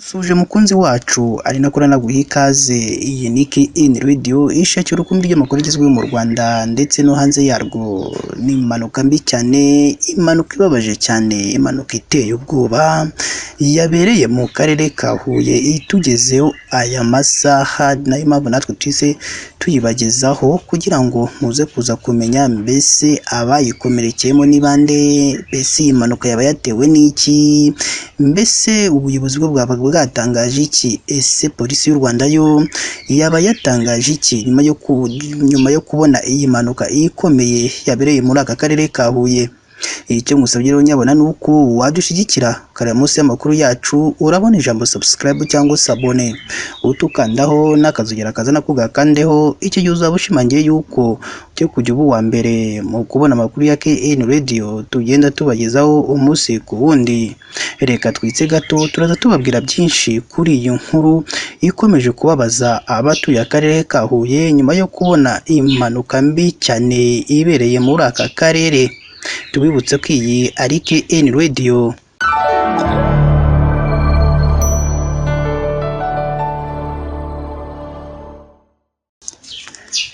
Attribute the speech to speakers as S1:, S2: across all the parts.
S1: Suje mukunzi wacu ari nakora naguha ikaze. Iyi ni KN Radio ishakira urukundo ry'amakuru agezweho mu Rwanda ndetse no hanze yarwo. Ni impanuka mbi cyane, impanuka ibabaje cyane, impanuka iteye ubwoba yabereye mu karere ka Huye itugezeho aya masaha, nayo mpamvu natwe twise tuyibagezaho kugira ngo muze kuza kumenya mbese abayikomerekeyemo ni bande, mbese iyi mpanuka yaba yatewe n'iki, mbese ubuyobozi bwo bwaba bwatangaje iki, ese polisi y'u Rwanda yo yaba yatangaje iki nyuma yo kubona iyi mpanuka ikomeye yabereye muri aka karere ka Huye. Icyo ngusabye rero nyabona nuko wadushyigikira ukareba munsi y'amakuru yacu, urabona ijambo subscribe cyangwa se abone, utukandaho n'akazogera kaza nako gakandeho. Icyo gihe uzaba ushimangiye yuko cyo kujya ubu wa mbere mu kubona amakuru ya KN Radio tugenda tubagezaho umunsi ku wundi. Reka twitse gato turaza tubabwira byinshi kuri iyi nkuru ikomeje kubabaza abatuye akarere ka Huye nyuma yo kubona impanuka mbi cyane ibereye muri aka karere. Tubibutse ko iyi ari KN Radio.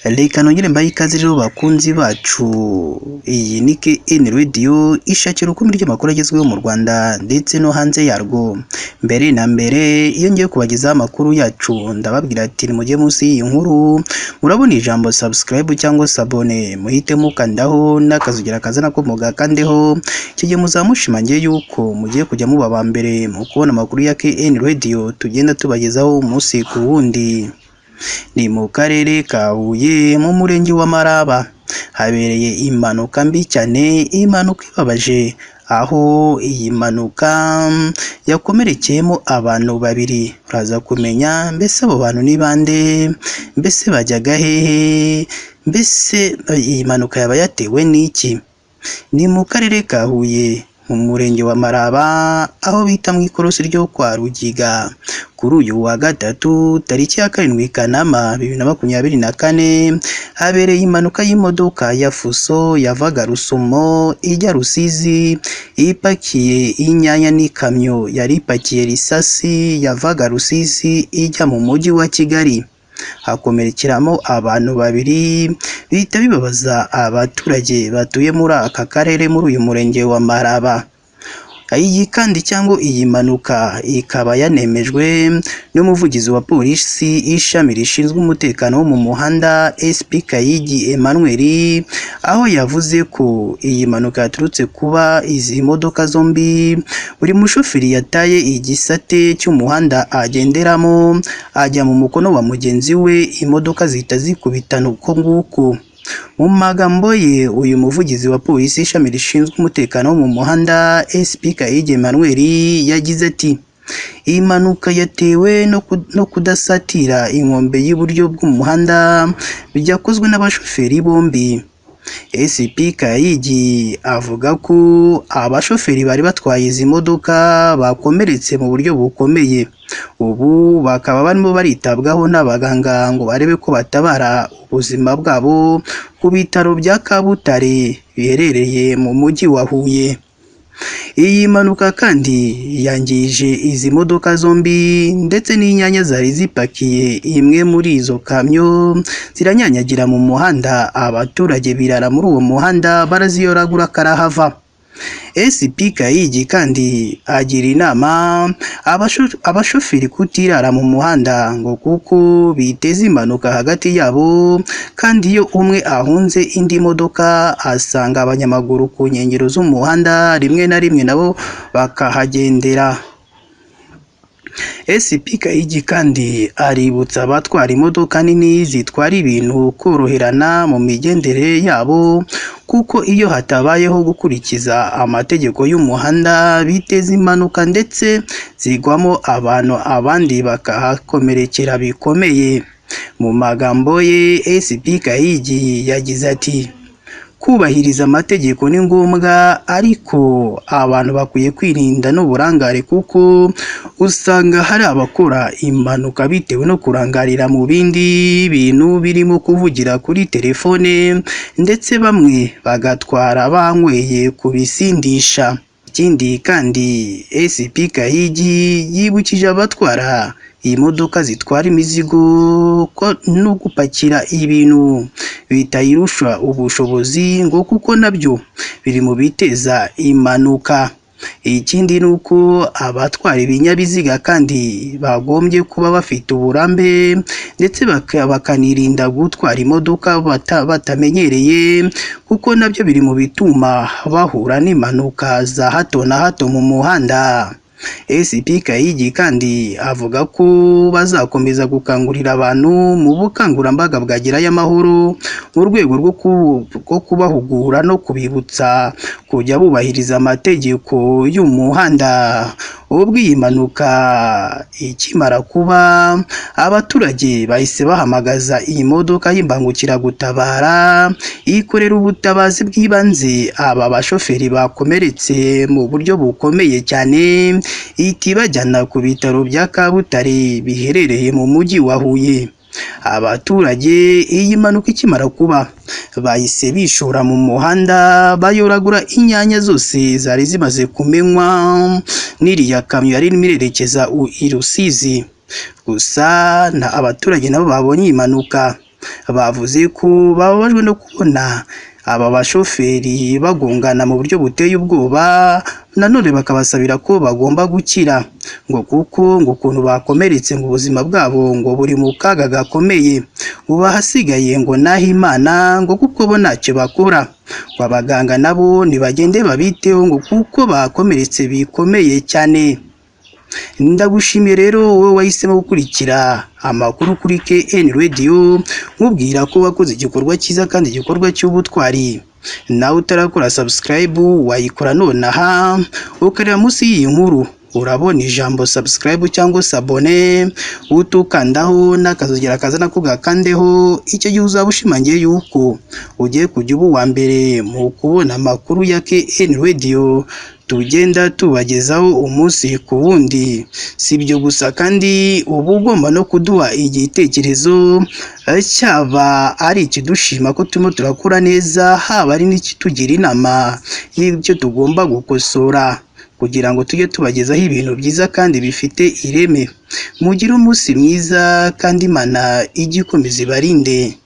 S1: Reka nongere mbaye ikaze rero bakunzi bacu. Iyi ni KN Radio ishakira urukundo ry'amakuru agezweho mu Rwanda ndetse no hanze yarwo. Mbere na mbere iyo ngiye kubagezaho amakuru yacu ndababwira ati nimujye munsi y'iyi nkuru murabona ijambo subscribe cyangwa se abone, muhite mukandaho n'akazogera kaza nako mugakandeho. Icyo gihe muzamushimangiye yuko mugiye kujya muba ba mbere mu kubona amakuru ya KN Radio tugenda tubagezaho umunsi ku wundi. Ni mu karere ka Huye mu murenge wa Maraba habereye impanuka mbi cyane, impanuka ibabaje, aho iyi mpanuka yakomerekeyemo abantu babiri. Uraza kumenya mbese abo bantu ni bande, mbese bajyaga hehe, mbese iyi mpanuka yaba yatewe n'iki. Ni mu karere ka Huye mu murenge wa Maraba aho bita mu ikorosi ryo kwa Rugiga. Kuri uyu wa gatatu tariki ya 7 Kanama 2024 habereye impanuka y'imodoka ya Fuso yavaga Rusumo ijya Rusizi ipakiye inyanya n'ikamyo yari ipakiye risasi yavaga Rusizi ijya mu mujyi wa Kigali. Hakomerekeramo abantu babiri, bihita bibabaza abaturage batuye muri aka karere muri uyu murenge wa Maraba. Iyi kandi cyangwa iyi mpanuka ikaba yanemejwe n'umuvugizi wa polisi ishami rishinzwe umutekano wo mu muhanda SP Kayigi Emmanuel, aho yavuze ko iyi mpanuka yaturutse kuba izi modoka zombi buri mushoferi yataye igisate cy'umuhanda agenderamo ajya mu mukono wa mugenzi we, imodoka zihita zikubitana uko nguko. Mu magambo ye uyu muvugizi wa polisi ishami rishinzwe umutekano wo mu muhanda SP Kayigi Emmanuel yagize ati iyi mpanuka yatewe no kudasatira inkombe y'uburyo bw'umuhanda byakozwe n'abashoferi bombi. SP Kayigi avuga ko abashoferi bari batwaye izi modoka bakomeretse mu buryo bukomeye, ubu bakaba barimo baritabwaho n'abaganga ngo barebe ko batabara ubuzima bwabo ku bitaro bya Kabutare biherereye mu mujyi wa Huye. Iyi mpanuka kandi yangije izi modoka zombi ndetse n'inyanya zari zipakiye imwe muri izo kamyo ziranyanyagira mu muhanda, abaturage birara muri uwo muhanda baraziyoragura karahava. SP Kayigi kandi agira inama abashoferi kutirara mu muhanda ngo kuko biteza impanuka hagati yabo, kandi iyo umwe ahunze indi modoka asanga abanyamaguru ku nkengero z'umuhanda rimwe na rimwe nabo bakahagendera. SP Kayigi kandi aributsa abatwara imodoka nini zitwara ibintu koroherana mu migendere yabo, kuko iyo hatabayeho gukurikiza amategeko y'umuhanda biteza impanuka ndetse zigwamo abantu abandi bakahakomerekera bikomeye. Mu magambo ye SP Kayigi yagize ati kubahiriza amategeko ni ngombwa, ariko abantu bakwiye kwirinda n'uburangare kuko usanga hari abakora impanuka bitewe no kurangarira mu bindi bintu birimo kuvugira kuri telefone ndetse bamwe bagatwara banyweye kubisindisha. Ikindi kandi SP Gahigi yibukije abatwara iyi modoka zitwara imizigo ko no gupakira ibintu bitayirusha ubushobozi ngo kuko nabyo biri mu biteza impanuka. Ikindi ni uko abatwara ibinyabiziga kandi bagombye kuba bafite uburambe ndetse bakanirinda gutwara imodoka batamenyereye kuko nabyo biri mu bituma bahura n'impanuka za hato na hato mu muhanda. SP Gahigi kandi avuga ko bazakomeza gukangurira abantu mu bukangurambaga bwa Gerayo Amahoro mu rwego rwo kubahugura no kubibutsa kujya bubahiriza amategeko y'umuhanda. Ubwo iyi mpanuka ikimara kuba, abaturage bahise bahamagaza iyi modoka y'imbangukiragutabara ikorera ubutabazi bw'ibanze aba bashoferi bakomeretse mu buryo bukomeye cyane, ihita ibajyana ku bitaro bya Kabutare biherereye mu mujyi wa Huye. Abaturage iyi mpanuka ikimara kuba bahise bishora mu muhanda bayoragura inyanya zose zari zimaze kumenywa n'iriya kamyo yari irimo irerekeza i Rusizi. Gusa abaturage nabo babonye iyi mpanuka bavuze ko bababajwe no kubona aba bashoferi bagongana mu buryo buteye ubwoba, nanone bakabasabira ko bagomba gukira ngo kuko ngo ukuntu bakomeretse ngo ubuzima bwabo ngo buri mu kaga gakomeye, ubu ahasigaye ngo naho Imana ngo kuko bo ntacyo bakora, ngo abaganga nabo nibagende babiteho ngo kuko bakomeretse bikomeye cyane. Ndagushimiye rero wowe wahisemo gukurikira amakuru kuri KN Radio, nkubwira ko wakoze igikorwa cyiza kandi igikorwa cy'ubutwari. Nawe utarakora subscribe wayikora nonaha, ukareba munsi y'iyi nkuru urabona ijambo subscribe cyangwa se abone, utukandaho n'akazogera kaza nako gakandeho. Icyo gihe uzaba ushimangiye yuko ugiye kujya uba uwa mbere mu kubona amakuru ya KN Radio tugenda tubagezaho umunsi ku wundi. Si ibyo gusa kandi uba ugomba no kuduha igitekerezo, cyaba ari ikidushima ko turimo turakora neza, haba ari n'ikitugira inama y'ibyo tugomba gukosora kugira ngo tujye tubagezaho ibintu byiza kandi bifite ireme. Mugire umunsi mwiza kandi Imana ijye ikomeza ibarinde.